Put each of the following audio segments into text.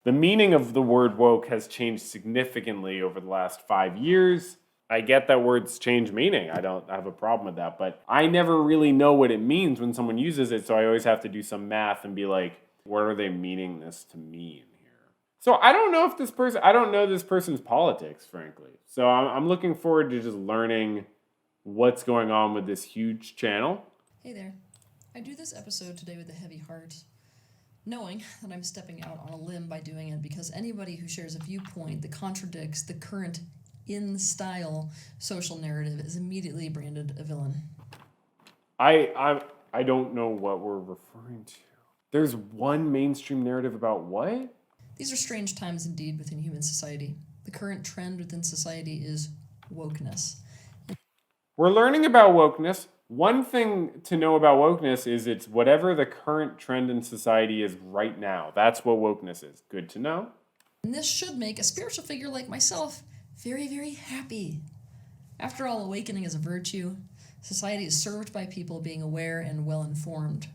The meaning of the word woke has changed significantly over the last 5 years. I get that words change meaning. I don't have a problem with that, but I never really know what it means when someone uses it, so I always have to do some math and be like, what are they meaning this to mean here? So I don't know if I don't know this person's politics, frankly. So I'm looking forward to just learning what's going on with this huge channel. Hey there. I do this episode today with a heavy heart, knowing that I'm stepping out on a limb by doing it because anybody who shares a viewpoint that contradicts the current in-style social narrative is immediately branded a villain. I don't know what we're referring to. There's one mainstream narrative about what? These are strange times indeed within human society. The current trend within society is wokeness. We're learning about wokeness. One thing to know about wokeness is it's whatever the current trend in society is right now. That's what wokeness is. Good to know. And this should make a spiritual figure like myself very, very happy. After all, awakening is a virtue. Society is served by people being aware and well-informed.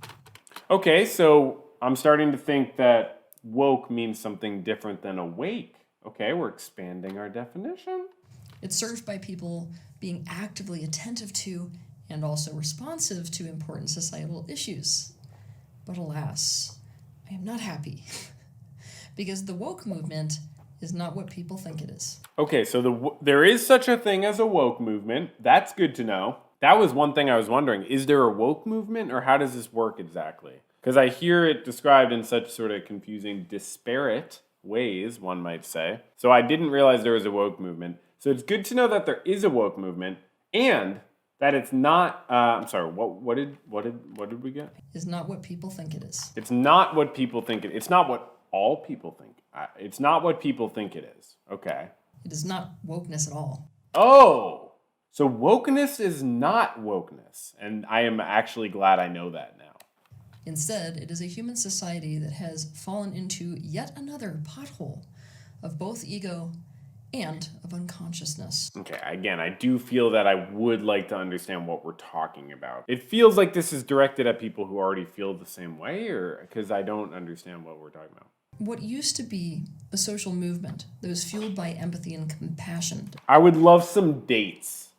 Okay, so I'm starting to think that woke means something different than awake. Okay, we're expanding our definition. It's served by people being actively attentive to and also responsive to important societal issues. But alas, I am not happy. Because the woke movement is not what people think it is. Okay, so there is such a thing as a woke movement. That's good to know. That was one thing I was wondering. Is there a woke movement, or how does this work exactly? Because I hear it described in such sort of confusing, disparate ways, one might say. So I didn't realize there was a woke movement. So it's good to know that there is a woke movement, and that it's not. I'm sorry. What did we get? Is not what people think it is. It's not what people think it. It's not what all people think. It's not what people think it is. Okay. It is not wokeness at all. Oh, so wokeness is not wokeness, and I am actually glad I know that now. Instead, it is a human society that has fallen into yet another pothole of both ego and of unconsciousness. Okay, again, I do feel that I would like to understand what we're talking about. It feels like this is directed at people who already feel the same way, or because I don't understand what we're talking about. What used to be a social movement that was fueled by empathy and compassion. I would love some dates.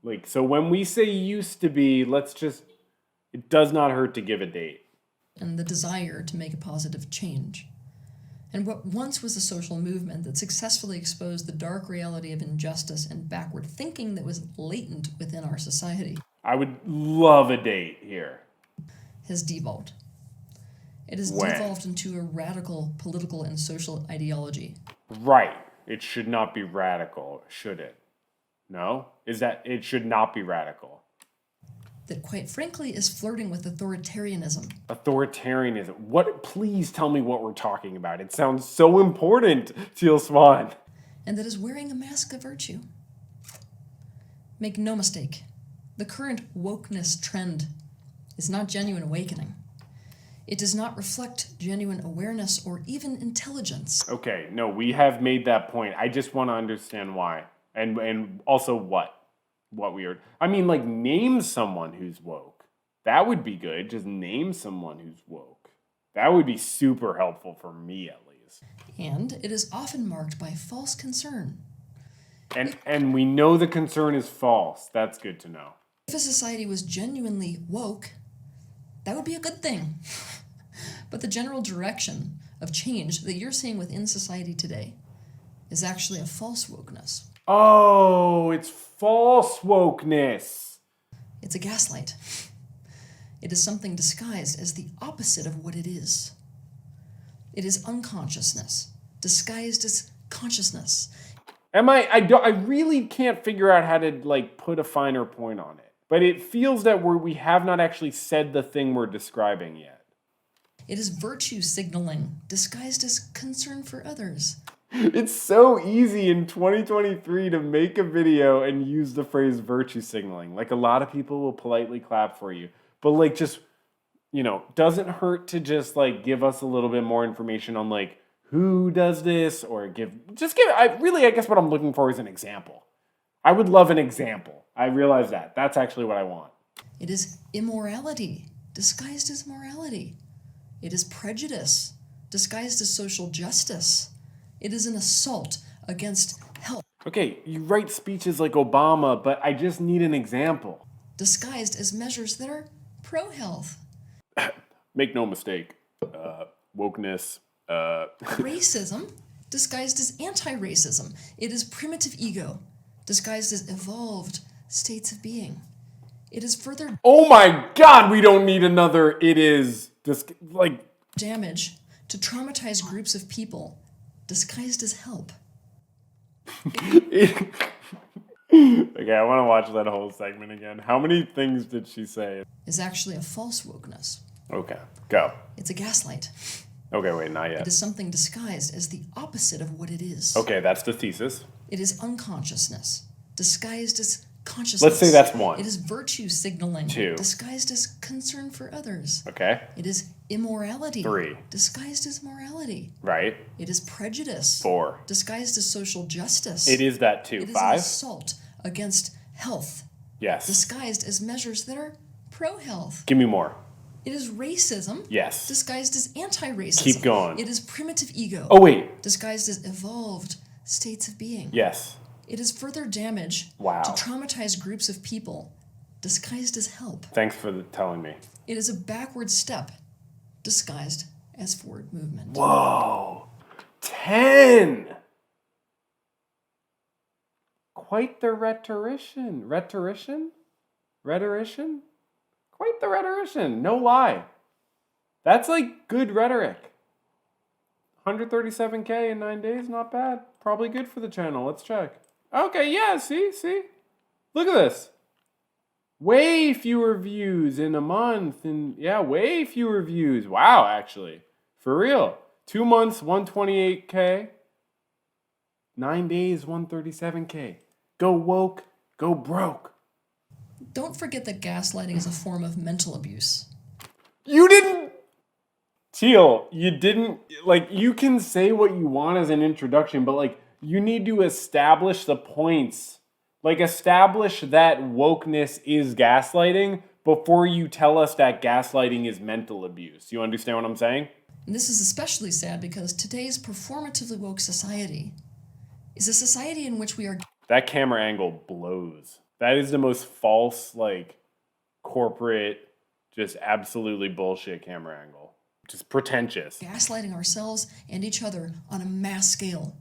Like, so when we say used to be, it does not hurt to give a date. And the desire to make a positive change. And what once was a social movement that successfully exposed the dark reality of injustice and backward thinking that was latent within our society. I would love a date here. Has devolved. It has When? devolved into a radical political and social ideology. Right. It should not be radical, should it? No? Is that it should not be radical? That quite frankly is flirting with authoritarianism. Authoritarianism. What? Please tell me what we're talking about. It sounds so important, Teal Swan. And that is wearing a mask of virtue. Make no mistake, the current wokeness trend is not genuine awakening. It does not reflect genuine awareness or even intelligence. Okay, no, we have made that point. I just want to understand why. And also what we are. I mean, like, name someone who's woke. That would be good. Just name someone who's woke. That would be super helpful for me, at least. And it is often marked by false concern. And we know the concern is false. That's good to know. If a society was genuinely woke, that would be a good thing. But the general direction of change that you're seeing within society today is actually a false wokeness. Oh, it's false wokeness. It's a gaslight. It is something disguised as the opposite of what it is. It is unconsciousness, disguised as consciousness. I really can't figure out how to, like, put a finer point on it. But it feels that we have not actually said the thing we're describing yet. It is virtue signaling, disguised as concern for others. It's so easy in 2023 to make a video and use the phrase virtue signaling. Like, a lot of people will politely clap for you. But, like, just, doesn't hurt to just, like, give us a little bit more information on, like, who does this, or I guess what I'm looking for is an example. I would love an example. I realize that. That's actually what I want. It is immorality, disguised as morality. It is prejudice, disguised as social justice. It is an assault against health, Okay, you write speeches like Obama, but I just need an example. disguised as measures that are pro-health. Make no mistake, wokeness, Racism, disguised as anti-racism. It is primitive ego, disguised as evolved states of being. It is further Oh my God, we don't need another. It is like. damage to traumatize groups of people, disguised as help. Okay, I want to watch that whole segment again. How many things did she say? Is actually a false wokeness. Okay, go. It's a gaslight. Okay, wait, not It yet. is something disguised as the opposite of what it is. Okay, that's the thesis. It is unconsciousness, disguised as consciousness. Let's say that's one. It is virtue signaling, 2. disguised as concern for others. Okay, It is immorality, 3. disguised as morality. Right. It is prejudice, 4. disguised as social justice. It is that too. It is an 5. assault against health, Yes. disguised as measures that are pro-health. Give me more. It is racism, Yes. disguised as anti-racism. Keep going. It is primitive ego, Oh wait. disguised as evolved states of being. Yes. It is further damage Wow. to traumatize groups of people, disguised as help. Thanks for telling me. It is a backward step, disguised as forward movement. Whoa. 10. Quite the rhetorician. Rhetorician? Rhetorician? Quite the rhetorician. No lie. That's like good rhetoric. 137K in 9 days, not bad. Probably good for the channel. Let's check. Okay, yeah, see? Look at this. Way fewer views in a month, and yeah, way fewer views. Wow, actually. For real. 2 months, 128K. 9 days, 137K. Go woke, go broke. Don't forget that gaslighting is a form of mental abuse. You didn't. Teal, you didn't. Like, you can say what you want as an introduction, but like, you need to establish the points. Like, establish that wokeness is gaslighting before you tell us that gaslighting is mental abuse. You understand what I'm saying? And this is especially sad because today's performatively woke society is a society in which we are That camera angle blows. That is the most false, like, corporate, just absolutely bullshit camera angle. Just pretentious. gaslighting ourselves and each other on a mass scale.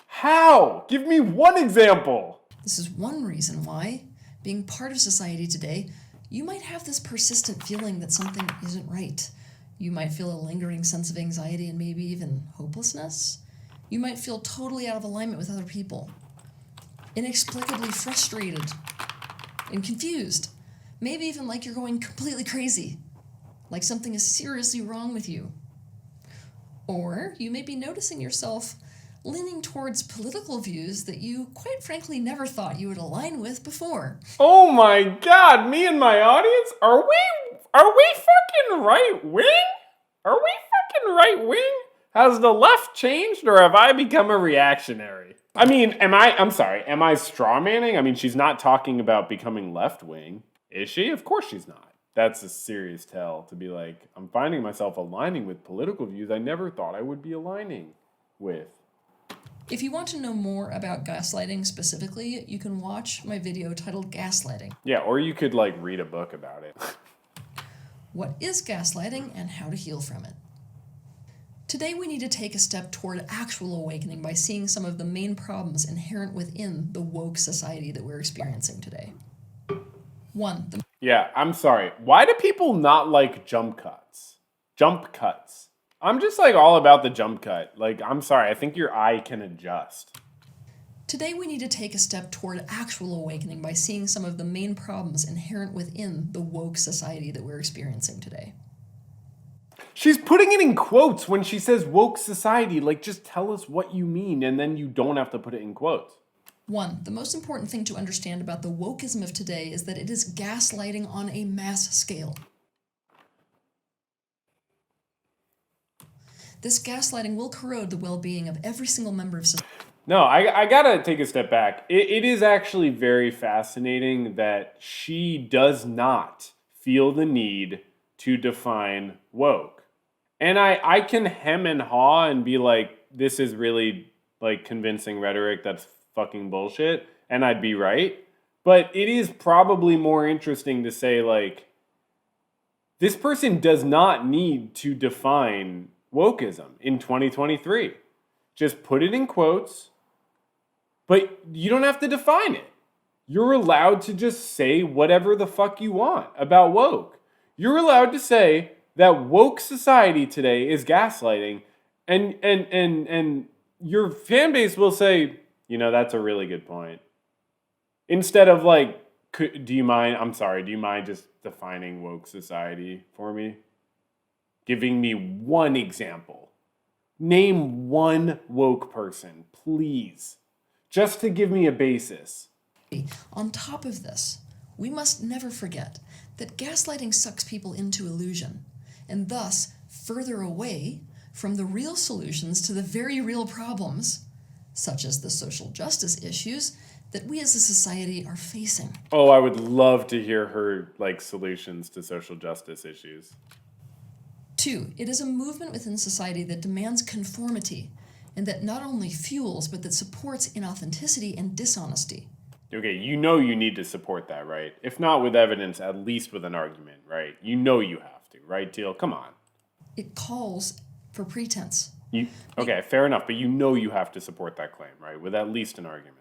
How? Give me one example. This is one reason why, being part of society today, you might have this persistent feeling that something isn't right. You might feel a lingering sense of anxiety and maybe even hopelessness. You might feel totally out of alignment with other people, inexplicably frustrated and confused, maybe even like you're going completely crazy, like something is seriously wrong with you. Or you may be noticing yourself leaning towards political views that you, quite frankly, never thought you would align with before. Oh my God, me and my audience? Are we fucking right wing? Are we fucking right wing? Has the left changed or have I become a reactionary? I mean, am I straw manning? I mean, she's not talking about becoming left wing, is she? Of course she's not. That's a serious tell to be like, I'm finding myself aligning with political views I never thought I would be aligning with. If you want to know more about gaslighting specifically, you can watch my video titled Gaslighting. Yeah, or you could like read a book about it. What is gaslighting and how to heal from it? Today we need to take a step toward actual awakening by seeing some of the main problems inherent within the woke society that we're experiencing today. 1. Yeah, I'm sorry. Why do people not like jump cuts? Jump cuts. I'm just like all about the jump cut. Like, I'm sorry. I think your eye can adjust. Today we need to take a step toward actual awakening by seeing some of the main problems inherent within the woke society that we're experiencing today. She's putting it in quotes when she says woke society. Like, just tell us what you mean, and then you don't have to put it in quotes. 1. The most important thing to understand about the wokeism of today is that it is gaslighting on a mass scale. This gaslighting will corrode the well-being of every single member of society. No, I gotta take a step back. It is actually very fascinating that she does not feel the need to define woke. And I can hem and haw and be like, this is really like convincing rhetoric that's fucking bullshit. And I'd be right. But it is probably more interesting to say, like, this person does not need to define wokeism in 2023. Just put it in quotes, but you don't have to define it. You're allowed to just say whatever the fuck you want about woke. You're allowed to say that woke society today is gaslighting, and your fan base will say, that's a really good point. Instead of like, do you mind just defining woke society for me? Giving me one example. Name one woke person, please. Just to give me a basis. On top of this, we must never forget that gaslighting sucks people into illusion, and thus further away from the real solutions to the very real problems, such as the social justice issues that we as a society are facing. Oh, I would love to hear her solutions to social justice issues. 2, it is a movement within society that demands conformity, and that not only fuels, but that supports inauthenticity and dishonesty. Okay, you need to support that, right? If not with evidence, at least with an argument, right? You have to, right, Teal? Come on. It calls for pretense. Okay, fair enough, but you have to support that claim, right? With at least an argument.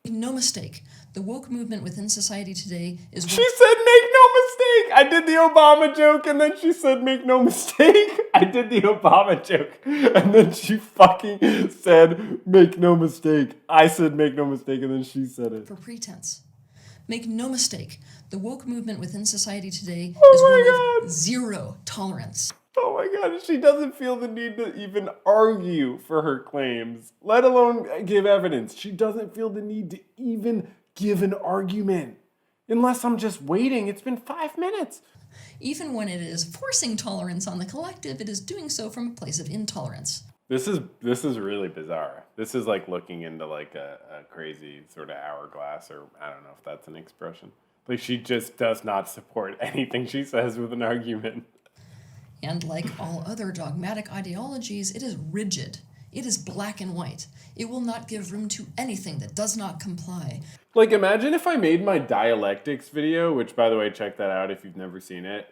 Make no mistake, the woke movement within society today is... She said make no mistake! I did the Obama joke, and then she said make no mistake. I did the Obama joke, and then she fucking said make no mistake. I said make no mistake, and then she said it. For pretense. Make no mistake, the woke movement within society today is one of zero tolerance. Oh my God, she doesn't feel the need to even argue for her claims, let alone give evidence. She doesn't feel the need to even give an argument. Unless I'm just waiting. It's been 5 minutes. Even when it is forcing tolerance on the collective, it is doing so from a place of intolerance. This is really bizarre. This is like looking into like a crazy sort of hourglass, or I don't know if that's an expression. Like, she just does not support anything she says with an argument. And like all other dogmatic ideologies, it is rigid. It is black and white. It will not give room to anything that does not comply. Like, imagine if I made my dialectics video, which, by the way, check that out if you've never seen it.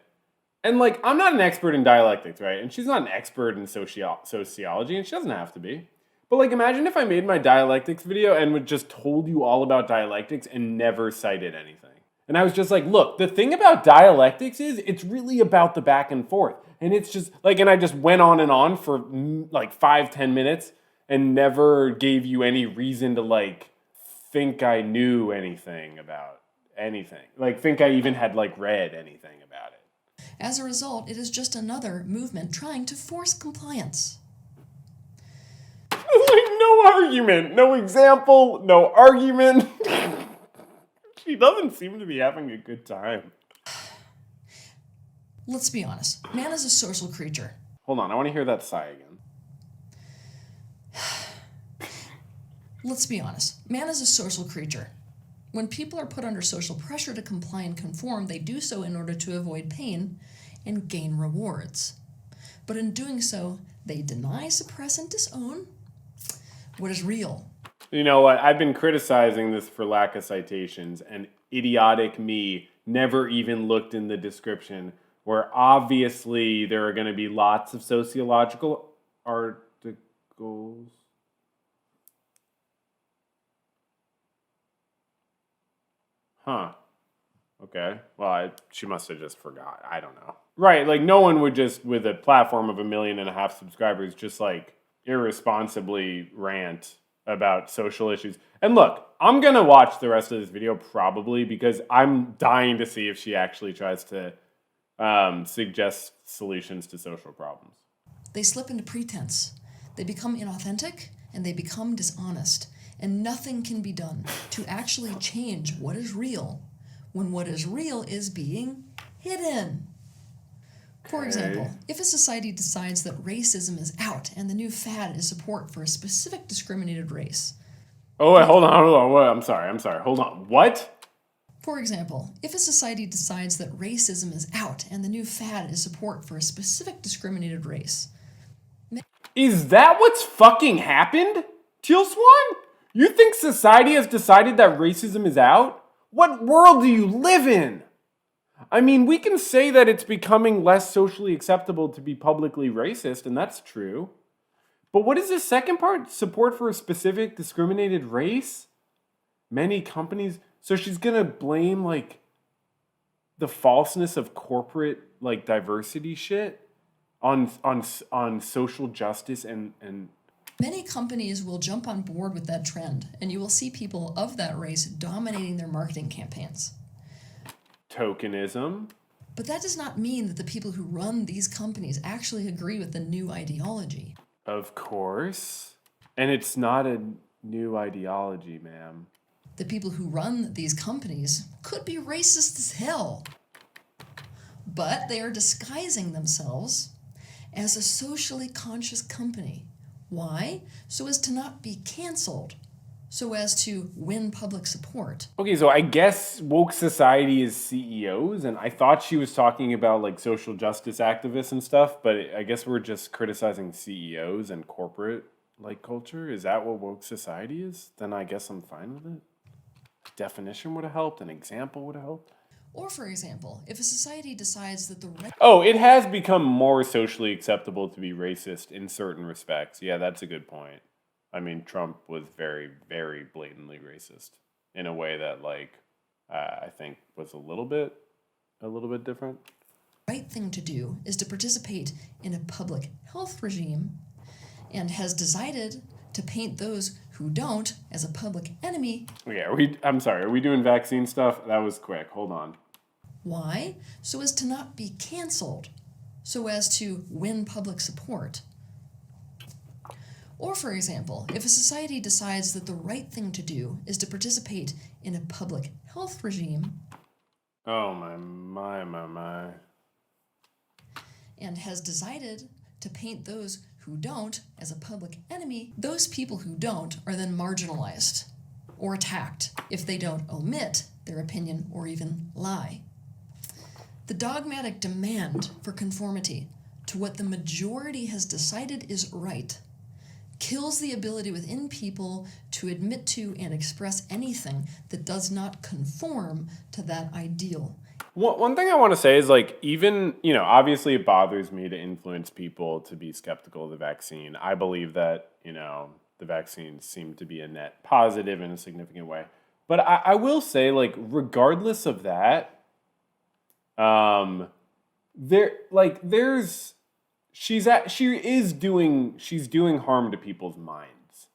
And, like, I'm not an expert in dialectics, right? And she's not an expert in sociology, and she doesn't have to be. But, like, imagine if I made my dialectics video and would just told you all about dialectics and never cited anything. And I was just like, look, the thing about dialectics is it's really about the back and forth. And it's just, like, and I just went on for, like, 5-10 minutes and never gave you any reason to, like, think I knew anything about anything. Like, think I even had, like, read anything about it. As a result, it is just another movement trying to force compliance. Like, no argument, no example, no argument. She doesn't seem to be having a good time. Let's be honest. Man is a social creature. Hold on, I want to hear that sigh again. Let's be honest. Man is a social creature. When people are put under social pressure to comply and conform, they do so in order to avoid pain and gain rewards. But in doing so, they deny, suppress, and disown what is real. You know what? I've been criticizing this for lack of citations, and idiotic me never even looked in the description, where obviously there are going to be lots of sociological articles. Huh. Okay. Well, she must have just forgot. I don't know. Right. Like, no one would just, with a platform of 1.5 million subscribers, just like irresponsibly rant about social issues. And look, I'm going to watch the rest of this video probably because I'm dying to see if she actually tries to suggest solutions to social problems. They slip into pretense. They become inauthentic and they become dishonest. And nothing can be done to actually change what is real when what is real is being hidden. For example, if a society decides that racism is out and the new fad is support for a specific discriminated race. Oh, wait, hold on. What? I'm sorry. Hold on. What? For example, if a society decides that racism is out and the new fad is support for a specific discriminated race. Is that what's fucking happened? Teal Swan? You think society has decided that racism is out? What world do you live in? I mean, we can say that it's becoming less socially acceptable to be publicly racist, and that's true. But what is the second part? Support for a specific discriminated race? Many companies. So she's gonna blame like the falseness of corporate like diversity shit on social justice and Many companies will jump on board with that trend, and you will see people of that race dominating their marketing campaigns. tokenism. But that does not mean that the people who run these companies actually agree with the new ideology. Of course. And it's not a new ideology, ma'am. The people who run these companies could be racist as hell. But they are disguising themselves as a socially conscious company. Why? So as to not be canceled. So as to win public support. Okay, so I guess woke society is CEOs, and I thought she was talking about like social justice activists and stuff, but I guess we're just criticizing CEOs and corporate like culture. Is that what woke society is? Then I guess I'm fine with it. Definition would have helped, an example would have helped. Or, for example, if a society decides that Oh, it has become more socially acceptable to be racist in certain respects. Yeah, that's a good point. I mean, Trump was very, very blatantly racist in a way that, like, I think was a little bit different. right thing to do is to participate in a public health regime, and has decided to paint those who don't as a public enemy. Yeah, I'm sorry, are we doing vaccine stuff? That was quick. Hold on. Why? So as to not be canceled, so as to win public support. Or, for example, if a society decides that the right thing to do is to participate in a public health regime. Oh, my. And has decided to paint those who don't as a public enemy, those people who don't are then marginalized or attacked if they don't omit their opinion or even lie. The dogmatic demand for conformity to what the majority has decided is right kills the ability within people to admit to and express anything that does not conform to that ideal. One thing I want to say is, like, even, obviously it bothers me to influence people to be skeptical of the vaccine. I believe that, the vaccines seem to be a net positive in a significant way. But I will say, like, regardless of that, she's doing harm to people's minds.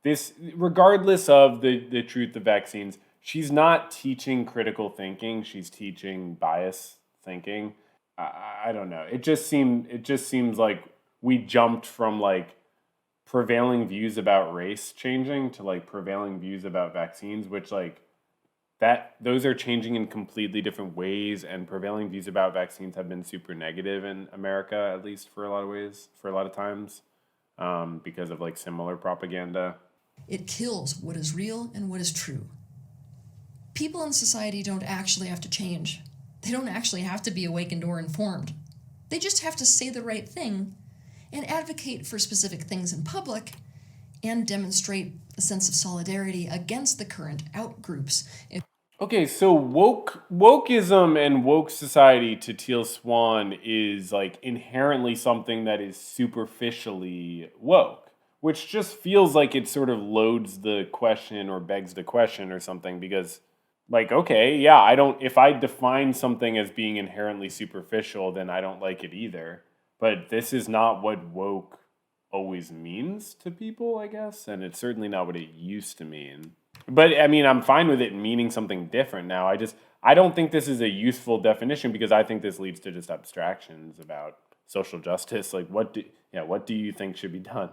This, regardless of the truth of vaccines, she's not teaching critical thinking. She's teaching bias thinking. I don't know. It just seems like we jumped from like prevailing views about race changing to like prevailing views about vaccines, which like those are changing in completely different ways, and prevailing views about vaccines have been super negative in America, at least for a lot of times, because of like similar propaganda. It kills what is real and what is true. People in society don't actually have to change. They don't actually have to be awakened or informed. They just have to say the right thing and advocate for specific things in public and demonstrate a sense of solidarity against the current outgroups. Okay, so wokeism and woke society to Teal Swan is like inherently something that is superficially woke, which just feels like it sort of loads the question or begs the question or something, because like, okay, yeah, if I define something as being inherently superficial, then I don't like it either. But this is not what woke always means to people, I guess, and it's certainly not what it used to mean. But I mean, I'm fine with it meaning something different now. I don't think this is a useful definition, because I think this leads to just abstractions about social justice. Like, what do you think should be done?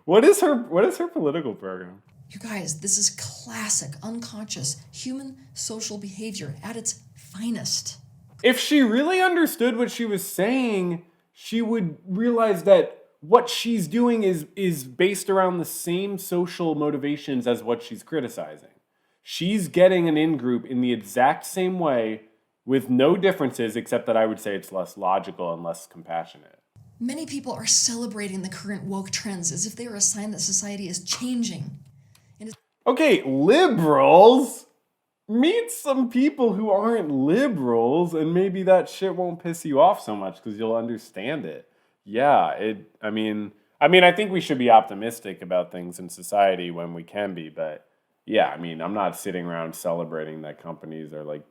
What is her political program? You guys, this is classic, unconscious, human social behavior at its finest. If she really understood what she was saying, she would realize that what she's doing is based around the same social motivations as what she's criticizing. She's getting an in-group in the exact same way with no differences, except that I would say it's less logical and less compassionate. Many people are celebrating the current woke trends as if they are a sign that society is changing. Okay, liberals? Meet some people who aren't liberals, and maybe that shit won't piss you off so much because you'll understand it. Yeah, I think we should be optimistic about things in society when we can be, but yeah, I'm not sitting around celebrating that companies are like,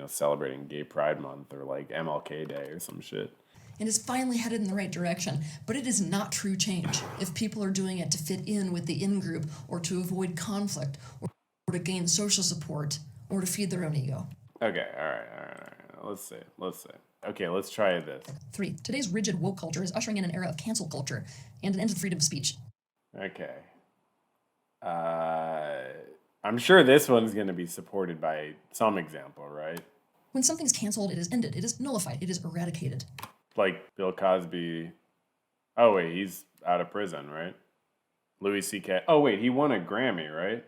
celebrating Gay Pride Month or like MLK Day or some shit. And is finally headed in the right direction, but it is not true change if people are doing it to fit in with the in-group or to avoid conflict or to gain social support or to feed their own ego. Okay, all right. Let's see. Okay, let's try this. 3. Today's rigid woke culture is ushering in an era of cancel culture and an end to freedom of speech. Okay. I'm sure this one's going to be supported by some example, right? When something's canceled, it is ended, it is nullified, it is eradicated. Like Bill Cosby. Oh, wait, he's out of prison, right? Louis C.K. Oh, wait, he won a Grammy, right?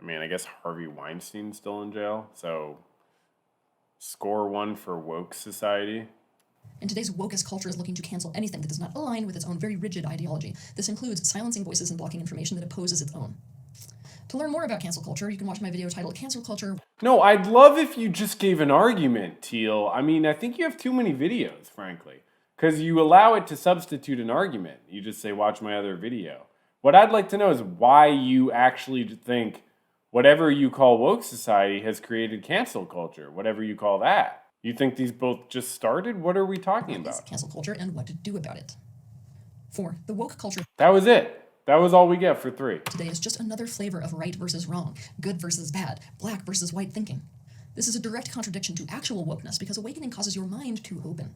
I guess Harvey Weinstein's still in jail, so score one for woke society. And today's wokeist culture is looking to cancel anything that does not align with its own very rigid ideology. This includes silencing voices and blocking information that opposes its own. To learn more about cancel culture, you can watch my video titled Cancel Culture. No, I'd love if you just gave an argument, Teal. I think you have too many videos, frankly, because you allow it to substitute an argument. You just say, watch my other video. What I'd like to know is why you actually think whatever you call woke society has created cancel culture, whatever you call that. You think these both just started? What are we talking about? Cancel culture and what to do about it. 4. The woke culture. That was it. That was all we get for 3. Today is just another flavor of right versus wrong, good versus bad, black versus white thinking. This is a direct contradiction to actual wokeness because awakening causes your mind to open.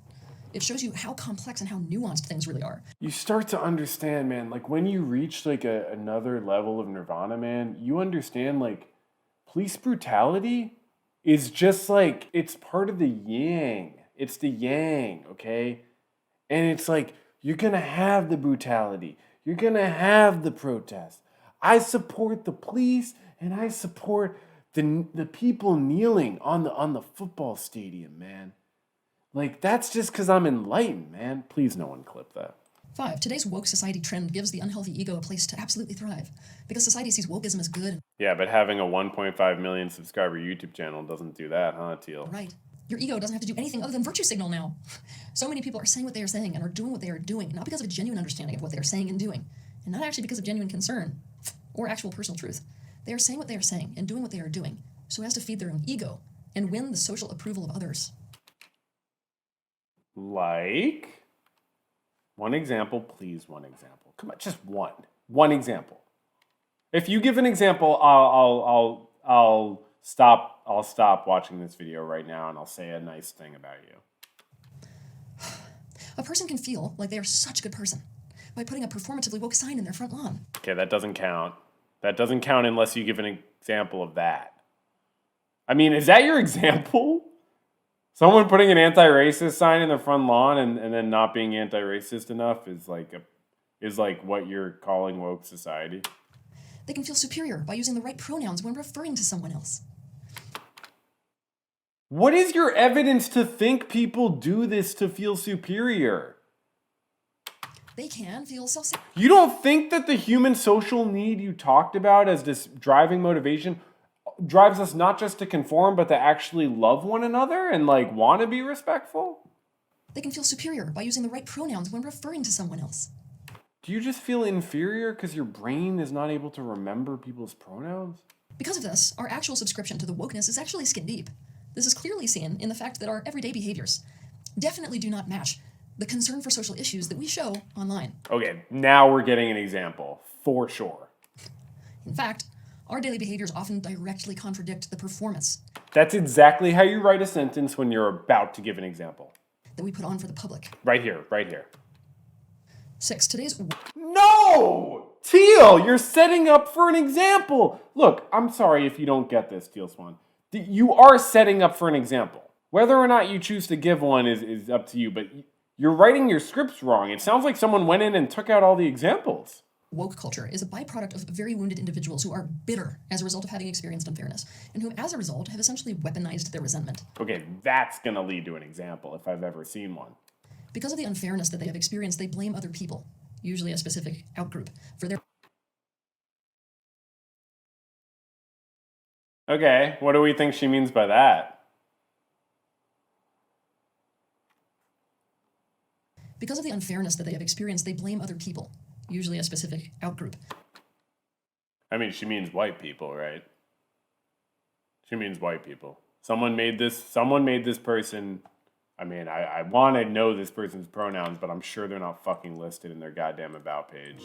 It shows you how complex and how nuanced things really are. You start to understand, man, like when you reach like another level of nirvana, man, you understand like police brutality is just like, it's part of the yang. It's the yang, okay? And it's like, you're gonna have the brutality. You're gonna have the protest. I support the police and I support the people kneeling on the football stadium, man. Like, that's just because I'm enlightened, man. Please no one clip that. 5. Today's woke society trend gives the unhealthy ego a place to absolutely thrive. Because society sees wokeism as good. Yeah, but having a 1.5 million subscriber YouTube channel doesn't do that, huh, Teal? Right. Your ego doesn't have to do anything other than virtue signal now. So many people are saying what they are saying and are doing what they are doing, not because of a genuine understanding of what they are saying and doing, and not actually because of genuine concern or actual personal truth. They are saying what they are saying and doing what they are doing so as to feed their own ego and win the social approval of others. Like? One example, please, one example. Come on, just one. One example. If you give an example, I'll stop watching this video right now and I'll say a nice thing about you. A person can feel like they are such a good person by putting a performatively woke sign in their front lawn. Okay, that doesn't count. That doesn't count unless you give an example of that. Is that your example? Someone putting an anti-racist sign in their front lawn and then not being anti-racist enough is like what you're calling woke society. They can feel superior by using the right pronouns when referring to someone else. What is your evidence to think people do this to feel superior? They can feel self-centered. You don't think that the human social need you talked about as this driving motivation drives us not just to conform, but to actually love one another and like want to be respectful? They can feel superior by using the right pronouns when referring to someone else. Do you just feel inferior because your brain is not able to remember people's pronouns? Because of this, our actual subscription to the wokeness is actually skin deep. This is clearly seen in the fact that our everyday behaviors definitely do not match the concern for social issues that we show online. Okay, now we're getting an example, for sure. In fact, our daily behaviors often directly contradict the performance. That's exactly how you write a sentence when you're about to give an example. That we put on for the public. Right here, right here. 6. Today's... No! Teal, you're setting up for an example. Look, I'm sorry if you don't get this, Teal Swan. You are setting up for an example. Whether or not you choose to give one is up to you, but you're writing your scripts wrong. It sounds like someone went in and took out all the examples. Woke culture is a byproduct of very wounded individuals who are bitter as a result of having experienced unfairness, and who, as a result, have essentially weaponized their resentment. Okay, that's going to lead to an example if I've ever seen one. Because of the unfairness that they have experienced, they blame other people, usually a specific outgroup, for their... Okay, what do we think she means by that? Because of the unfairness that they have experienced, they blame other people, usually a specific outgroup. I mean, she means white people, right? She means white people. Someone made this person. I mean, I want to know this person's pronouns, but I'm sure they're not fucking listed in their goddamn about page.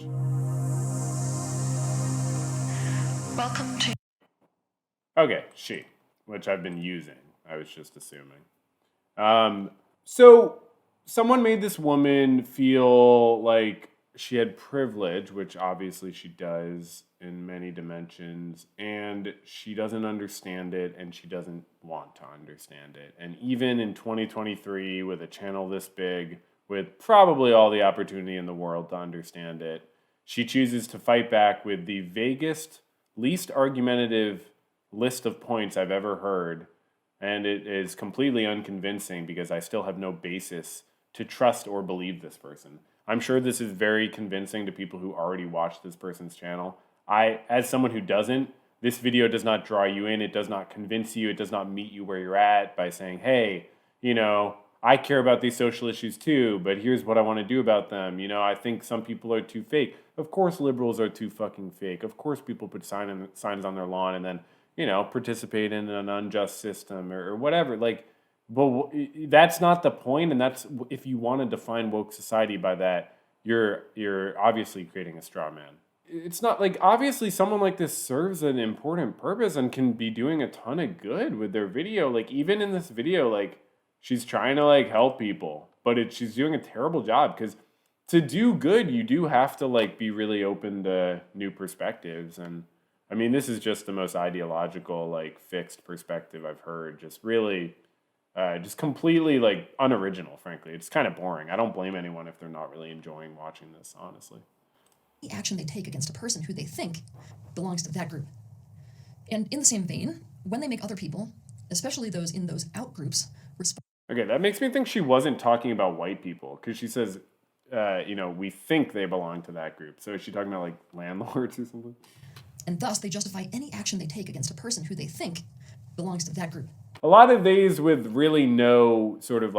Welcome to... Okay, she, which I've been using. I was just assuming. So someone made this woman feel like she had privilege, which obviously she does in many dimensions, and she doesn't understand it, and she doesn't want to understand it. And even in 2023, with a channel this big, with probably all the opportunity in the world to understand it, she chooses to fight back with the vaguest, least argumentative list of points I've ever heard, and it is completely unconvincing because I still have no basis to trust or believe this person. I'm sure this is very convincing to people who already watch this person's channel. As someone who doesn't, this video does not draw you in, it does not convince you, it does not meet you where you're at by saying, hey, I care about these social issues too, but here's what I want to do about them. I think some people are too fake. Of course liberals are too fucking fake. Of course people put signs on their lawn and then participate in an unjust system or whatever. But that's not the point, and that's, if you want to define woke society by that, you're obviously creating a straw man. It's not like, obviously someone like this serves an important purpose and can be doing a ton of good with their video. Like, even in this video, like, she's trying to help people, but she's doing a terrible job, because to do good, you do have to be really open to new perspectives. And I mean, this is just the most ideological, fixed perspective I've heard. Just really, just completely unoriginal, frankly. It's kind of boring. I don't blame anyone if they're not really enjoying watching this, honestly. The action they take against a person who they think belongs to that group. And in the same vein, when they make other people, especially those in those outgroups, Okay, that makes me think she wasn't talking about white people, because she says, we think they belong to that group. So is she talking about landlords or something? And thus they justify any action they take against a person who they think belongs to that group. A lot of these with really no sort of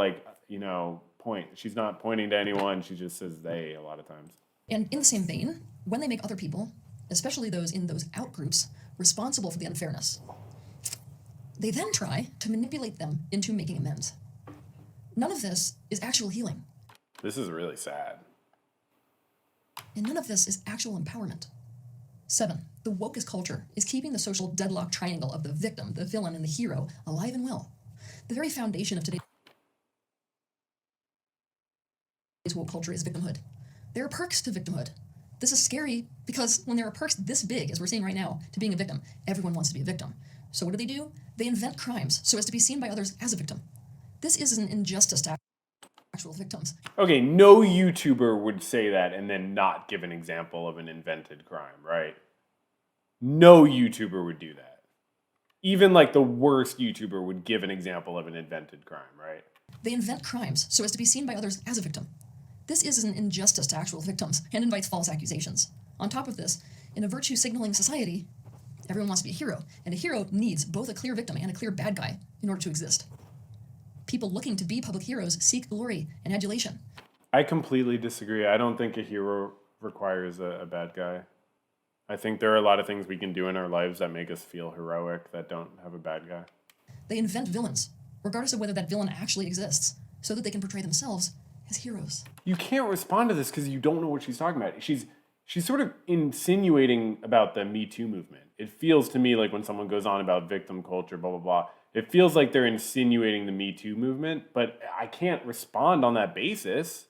point. She's not pointing to anyone. She just says they a lot of times. And in the same vein, when they make other people, especially those in those outgroups, responsible for the unfairness, they then try to manipulate them into making amends. None of this is actual healing. This is really sad. And none of this is actual empowerment. 7. The wokeist culture is keeping the social deadlock triangle of the victim, the villain, and the hero alive and well. The very foundation of today's woke culture is victimhood. There are perks to victimhood. This is scary because when there are perks this big, as we're seeing right now, to being a victim, everyone wants to be a victim. So what do? They invent crimes so as to be seen by others as a victim. This is an injustice to actual victims. Okay, no YouTuber would say that and then not give an example of an invented crime, right? No YouTuber would do that. Even the worst YouTuber would give an example of an invented crime, right? They invent crimes so as to be seen by others as a victim. This is an injustice to actual victims and invites false accusations. On top of this, in a virtue-signaling society, everyone wants to be a hero, and a hero needs both a clear victim and a clear bad guy in order to exist. People looking to be public heroes seek glory and adulation. I completely disagree. I don't think a hero requires a bad guy. I think there are a lot of things we can do in our lives that make us feel heroic that don't have a bad guy. They invent villains, regardless of whether that villain actually exists, so that they can portray themselves as heroes. You can't respond to this because you don't know what she's talking about. She's sort of insinuating about the Me Too movement. It feels to me like when someone goes on about victim culture, blah, blah, blah, it feels like they're insinuating the Me Too movement, but I can't respond on that basis.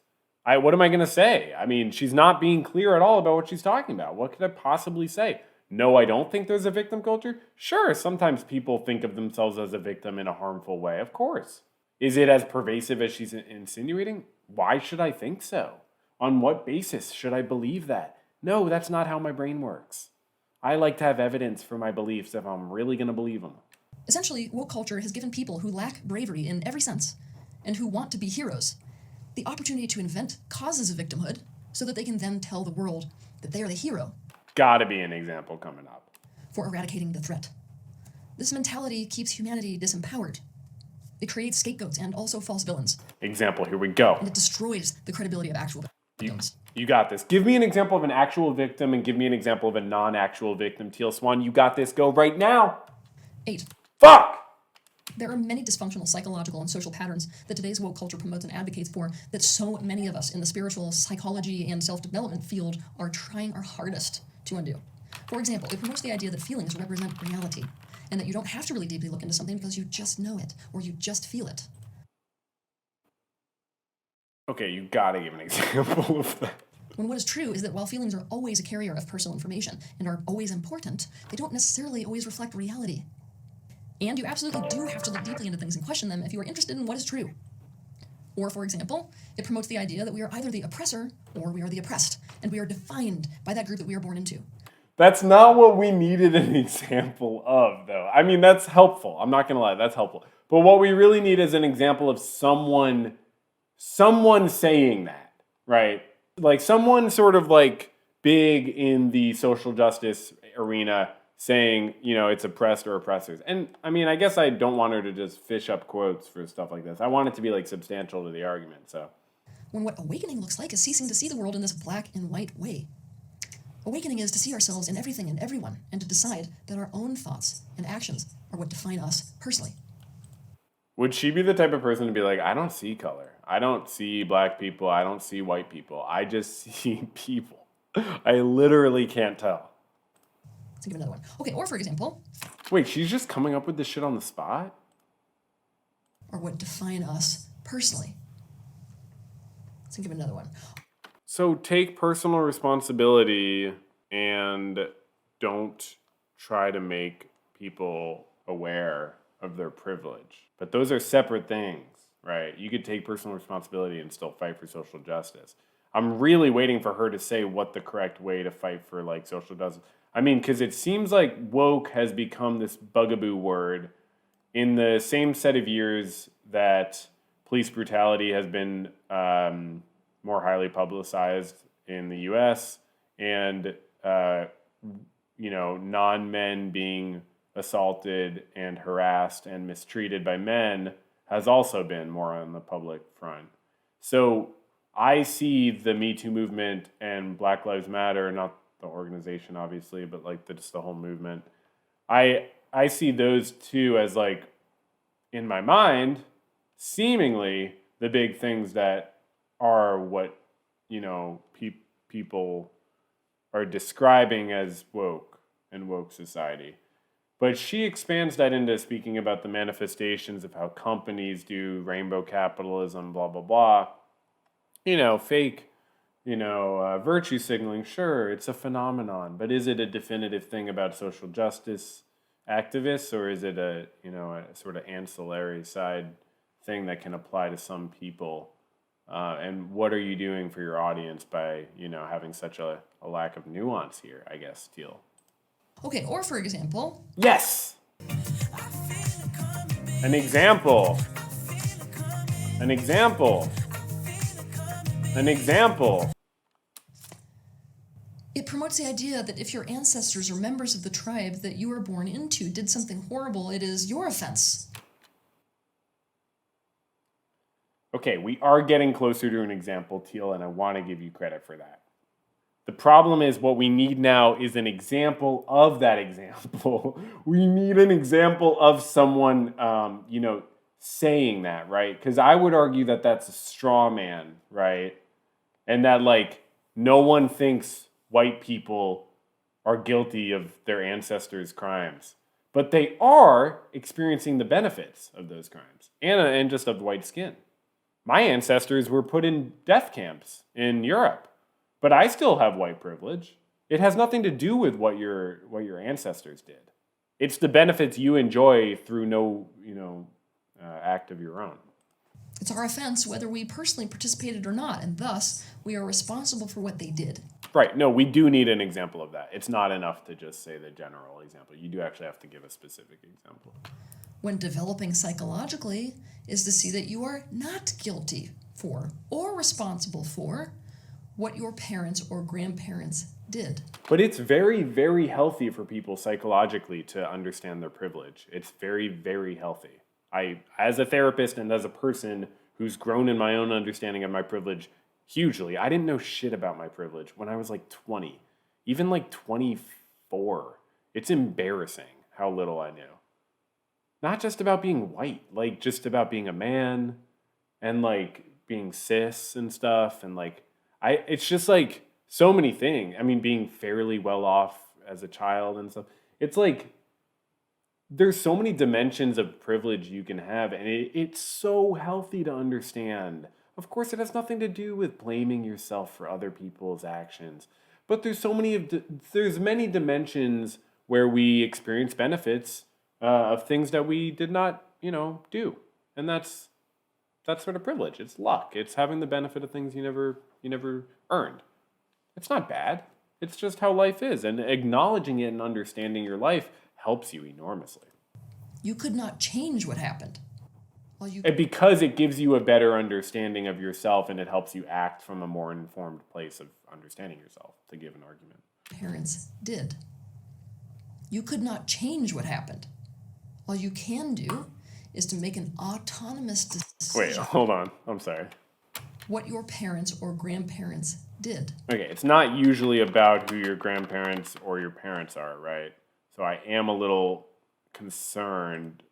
What am I going to say? I mean, she's not being clear at all about what she's talking about. What could I possibly say? No, I don't think there's a victim culture. Sure, sometimes people think of themselves as a victim in a harmful way, of course. Is it as pervasive as she's insinuating? Why should I think so? On what basis should I believe that? No, that's not how my brain works. I like to have evidence for my beliefs if I'm really going to believe them. Essentially, woke culture has given people who lack bravery in every sense and who want to be heroes the opportunity to invent causes of victimhood so that they can then tell the world that they are the hero. Gotta be an example coming up. For eradicating the threat. This mentality keeps humanity disempowered. It creates scapegoats and also false villains. Example, here we go. And it destroys the credibility of actual victims. You got this. Give me an example of an actual victim and give me an example of a non-actual victim. Teal Swan, you got this. Go right now. 8. Fuck! There are many dysfunctional psychological and social patterns that today's woke culture promotes and advocates for that so many of us in the spiritual psychology and self-development field are trying our hardest to undo. For example, it promotes the idea that feelings represent reality and that you don't have to really deeply look into something because you just know it or you just feel it. Okay, you gotta give an example of that. When what is true is that while feelings are always a carrier of personal information and are always important, they don't necessarily always reflect reality. And you absolutely do have to look deeply into things and question them if you are interested in what is true. Or, for example, it promotes the idea that we are either the oppressor or we are the oppressed, and we are defined by that group that we are born into. That's not what we needed an example of, though. I mean, that's helpful. I'm not gonna lie, that's helpful. But what we really need is an example of someone saying that, right? Like someone sort of like big in the social justice arena saying, it's oppressed or oppressors. And I mean, I guess I don't want her to just fish up quotes for stuff like this. I want it to be like substantial to the argument, so. When what awakening looks like is ceasing to see the world in this black and white way. Awakening is to see ourselves in everything and everyone and to decide that our own thoughts and actions are what define us personally. Would she be the type of person to be like, I don't see color. I don't see black people. I don't see white people. I just see people. I literally can't tell. Let's give another one. Okay, or for example... Wait, she's just coming up with this shit on the spot? Or what define us personally. Let's give another one. So take personal responsibility and don't try to make people aware of their privilege. But those are separate things, right? You could take personal responsibility and still fight for social justice. I'm really waiting for her to say what the correct way to fight for like social justice. I mean, because it seems like woke has become this bugaboo word in the same set of years that police brutality has been more highly publicized in the U.S. and non-men being assaulted and harassed and mistreated by men has also been more on the public front. So I see the Me Too movement and Black Lives Matter, not the organization obviously, but like just the whole movement. I see those two as like, in my mind, seemingly the big things that are what, people are describing as woke and woke society. But she expands that into speaking about the manifestations of how companies do rainbow capitalism, blah, blah, blah. Fake, virtue signaling, sure, it's a phenomenon. But is it a definitive thing about social justice activists, or is it a sort of ancillary side thing that can apply to some people? And what are you doing for your audience by, having such a lack of nuance here, I guess, Teal? Okay, or for example... Yes! An example. An example. An example. It promotes the idea that if your ancestors or members of the tribe that you were born into did something horrible, it is your offense. Okay, we are getting closer to an example, Teal, and I want to give you credit for that. The problem is what we need now is an example of that example. We need an example of someone, saying that, right? Because I would argue that that's a straw man, right? And that, no one thinks white people are guilty of their ancestors' crimes. But they are experiencing the benefits of those crimes and just of white skin. My ancestors were put in death camps in Europe. But I still have white privilege. It has nothing to do with what your ancestors did. It's the benefits you enjoy through no, act of your own. It's our offense whether we personally participated or not, and thus we are responsible for what they did. Right. No, we do need an example of that. It's not enough to just say the general example. You do actually have to give a specific example. When developing psychologically is to see that you are not guilty for or responsible for what your parents or grandparents did. But it's very, very healthy for people psychologically to understand their privilege. It's very, very healthy. As a therapist and as a person who's grown in my own understanding of my privilege hugely, I didn't know shit about my privilege when I was like 20, even like 24. It's embarrassing how little I knew. Not just about being white, like just about being a man and like being cis and stuff. And like, it's just like so many things. I mean, being fairly well off as a child and stuff. It's like, there's so many dimensions of privilege you can have, and it's so healthy to understand. Of course, it has nothing to do with blaming yourself for other people's actions, but there's many dimensions where we experience benefits of things that we did not, do, and that's sort of privilege. It's luck. It's having the benefit of things you never earned. It's not bad. It's just how life is, and acknowledging it and understanding your life helps you enormously. You could not change what happened. And because it gives you a better understanding of yourself and it helps you act from a more informed place of understanding yourself, to give an argument. Parents did. You could not change what happened. All you can do is to make an autonomous decision. Wait, hold on. I'm sorry. What your parents or grandparents did. Okay, it's not usually about who your grandparents or your parents are, right? So I am a little concerned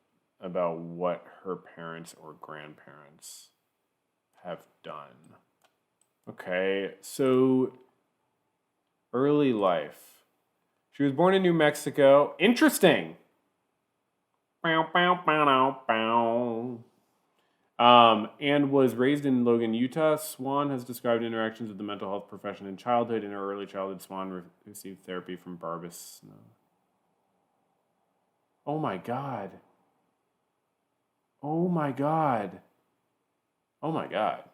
about what her parents or grandparents have done. Okay, so early life. She was born in New Mexico. Interesting. And was raised in Logan, Utah. Swan has described interactions with the mental health profession in childhood. In her early childhood, Swan received therapy from Barbas. No. Oh my God. Oh my God. Oh my God.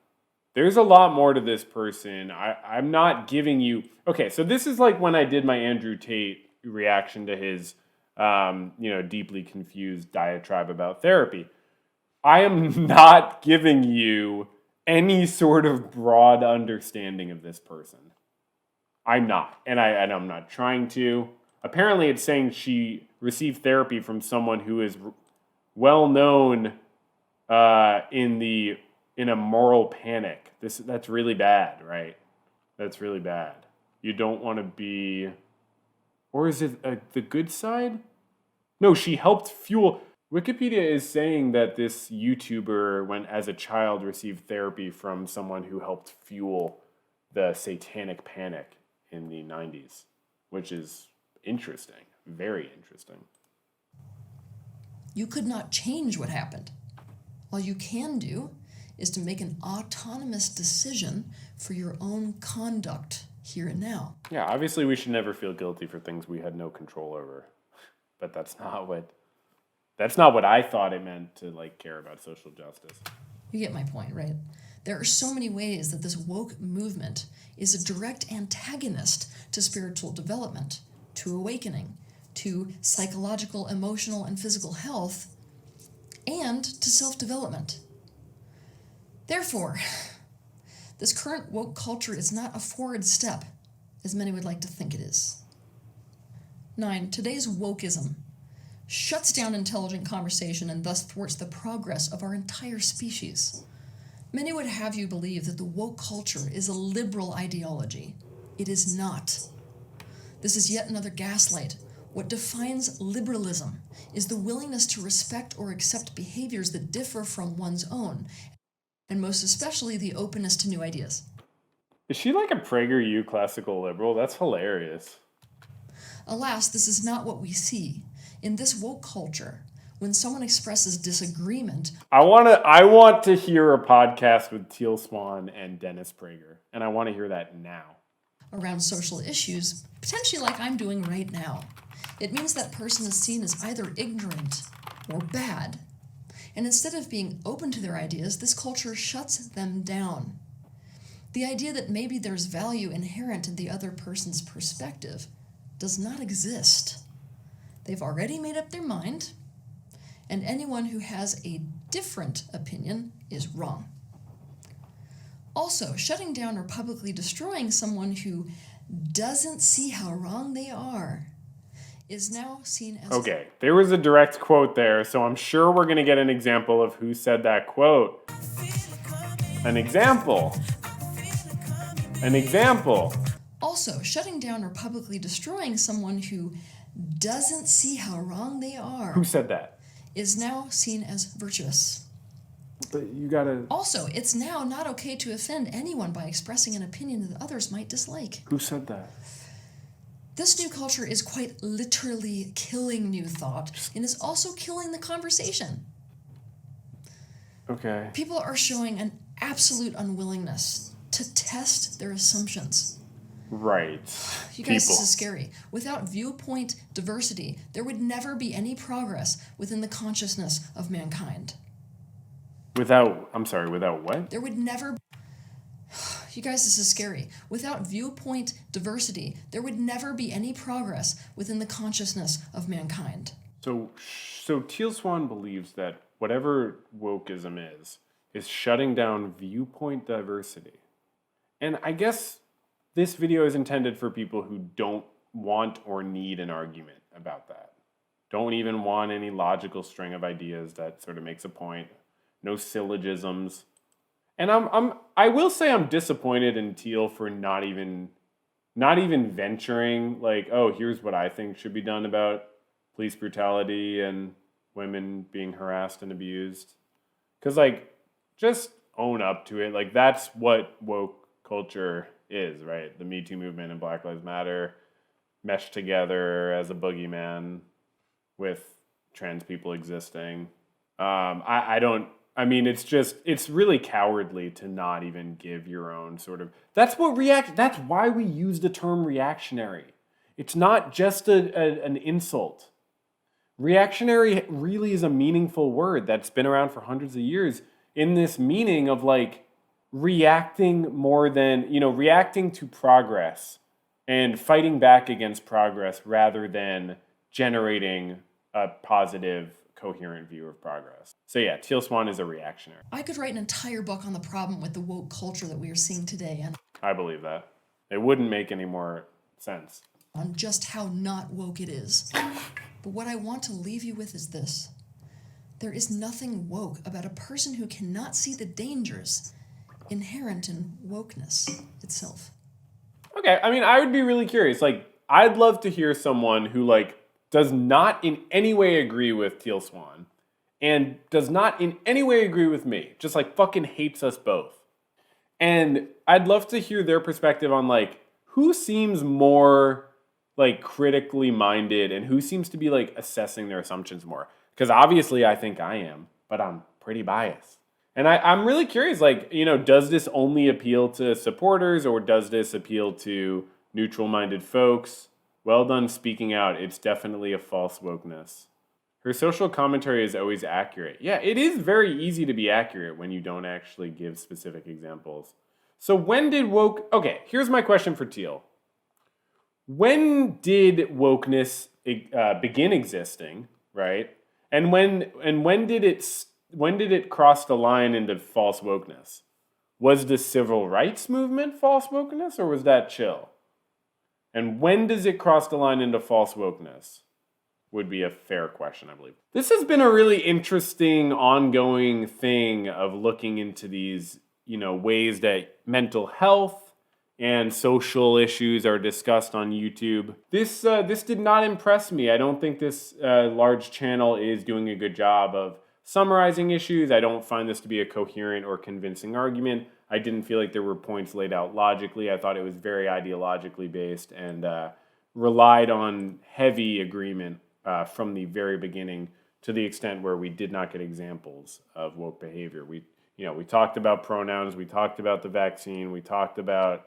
There's a lot more to this person. I'm not giving you... Okay, so this is like when I did my Andrew Tate reaction to his, deeply confused diatribe about therapy. I am not giving you any sort of broad understanding of this person. I'm not. And I'm not trying to. Apparently it's saying she received therapy from someone who is well known in a moral panic. That's really bad, right? That's really bad. You don't want to be... Or is it the good side? No, she helped fuel... Wikipedia is saying that this YouTuber, when as a child, received therapy from someone who helped fuel the satanic panic in the 90s, which is interesting. Very interesting. You could not change what happened. All you can do is to make an autonomous decision for your own conduct here and now. Yeah, obviously we should never feel guilty for things we had no control over. But that's not what I thought it meant to care about social justice. You get my point, right? There are so many ways that this woke movement is a direct antagonist to spiritual development, to awakening, to psychological, emotional, and physical health, and to self-development. Therefore, this current woke culture is not a forward step, as many would like to think it is. 9. Today's wokeism shuts down intelligent conversation and thus thwarts the progress of our entire species. Many would have you believe that the woke culture is a liberal ideology. It is not. This is yet another gaslight. What defines liberalism is the willingness to respect or accept behaviors that differ from one's own, and most especially the openness to new ideas. Is she like a PragerU classical liberal? That's hilarious. Alas, this is not what we see. In this woke culture, when someone expresses disagreement... I want to hear a podcast with Teal Swan and Dennis Prager, and I want to hear that now. ...around social issues, potentially like I'm doing right now, it means that person is seen as either ignorant or bad. And instead of being open to their ideas, this culture shuts them down. The idea that maybe there's value inherent in the other person's perspective does not exist. They've already made up their mind, and anyone who has a different opinion is wrong. Also, shutting down or publicly destroying someone who doesn't see how wrong they are is now seen as... Okay, there was a direct quote there, so I'm sure we're going to get an example of who said that quote. An example. An example. Also, shutting down or publicly destroying someone who doesn't see how wrong they are... Who said that? ...is now seen as virtuous. But you gotta... Also, it's now not okay to offend anyone by expressing an opinion that others might dislike. Who said that? This new culture is quite literally killing new thought and is also killing the conversation. Okay. People are showing an absolute unwillingness to test their assumptions. Right. You guys, this is scary. Without viewpoint diversity, there would never be any progress within the consciousness of mankind. Without what? There would never... You guys, this is scary. Without viewpoint diversity, there would never be any progress within the consciousness of mankind. So Teal Swan believes that whatever wokeism is shutting down viewpoint diversity. And I guess this video is intended for people who don't want or need an argument about that. Don't even want any logical string of ideas that sort of makes a point. No syllogisms. And I will say I'm disappointed in Teal for not even venturing like, oh, here's what I think should be done about police brutality and women being harassed and abused. Because, like, just own up to it. Like, that's what woke culture is, right? The Me Too movement and Black Lives Matter meshed together as a boogeyman with trans people existing. It's really cowardly to not even give your own sort of... That's why we use the term reactionary. It's not just an insult. Reactionary really is a meaningful word that's been around for hundreds of years in this meaning of like reacting more than, reacting to progress and fighting back against progress rather than generating a positive, coherent view of progress. So yeah, Teal Swan is a reactionary. I could write an entire book on the problem with the woke culture that we are seeing today and I believe that. It wouldn't make any more sense. On just how not woke it is. But what I want to leave you with is this. There is nothing woke about a person who cannot see the dangers inherent in wokeness itself. Okay, I would be really curious. Like, I'd love to hear someone who, like, does not in any way agree with Teal Swan and does not in any way agree with me. Just, like, fucking hates us both. And I'd love to hear their perspective on, like, who seems more, like, critically minded and who seems to be, like, assessing their assumptions more. Because obviously I think I am, but I'm pretty biased. And I'm really curious, like, does this only appeal to supporters or does this appeal to neutral-minded folks? Well done speaking out. It's definitely a false wokeness. Her social commentary is always accurate. Yeah, it is very easy to be accurate when you don't actually give specific examples. So when did Okay, here's my question for Teal. When did wokeness begin existing, right? And when did it cross the line into false wokeness? Was the civil rights movement false wokeness or was that chill? And when does it cross the line into false wokeness? Would be a fair question, I believe. This has been a really interesting ongoing thing of looking into these, ways that mental health and social issues are discussed on YouTube. This did not impress me. I don't think this large channel is doing a good job of summarizing issues. I don't find this to be a coherent or convincing argument. I didn't feel like there were points laid out logically. I thought it was very ideologically based and relied on heavy agreement from the very beginning to the extent where we did not get examples of woke behavior. We talked about pronouns, we talked about the vaccine, we talked about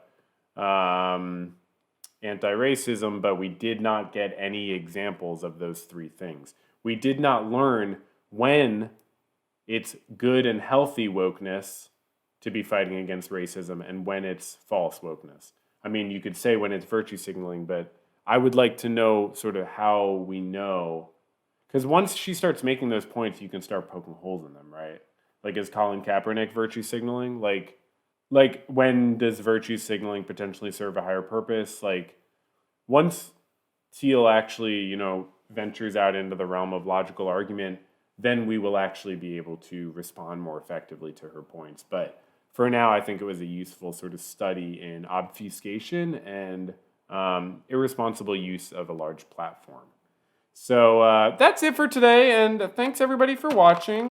anti-racism, but we did not get any examples of those three things. We did not learn when it's good and healthy wokeness to be fighting against racism and when it's false wokeness. I mean, you could say when it's virtue signaling, but I would like to know sort of how we know. Because once she starts making those points, you can start poking holes in them, right? Like, is Colin Kaepernick virtue signaling? Like when does virtue signaling potentially serve a higher purpose? Like, once Teal actually, ventures out into the realm of logical argument, then we will actually be able to respond more effectively to her points. But for now, I think it was a useful sort of study in obfuscation and irresponsible use of a large platform. So that's it for today, and thanks everybody for watching.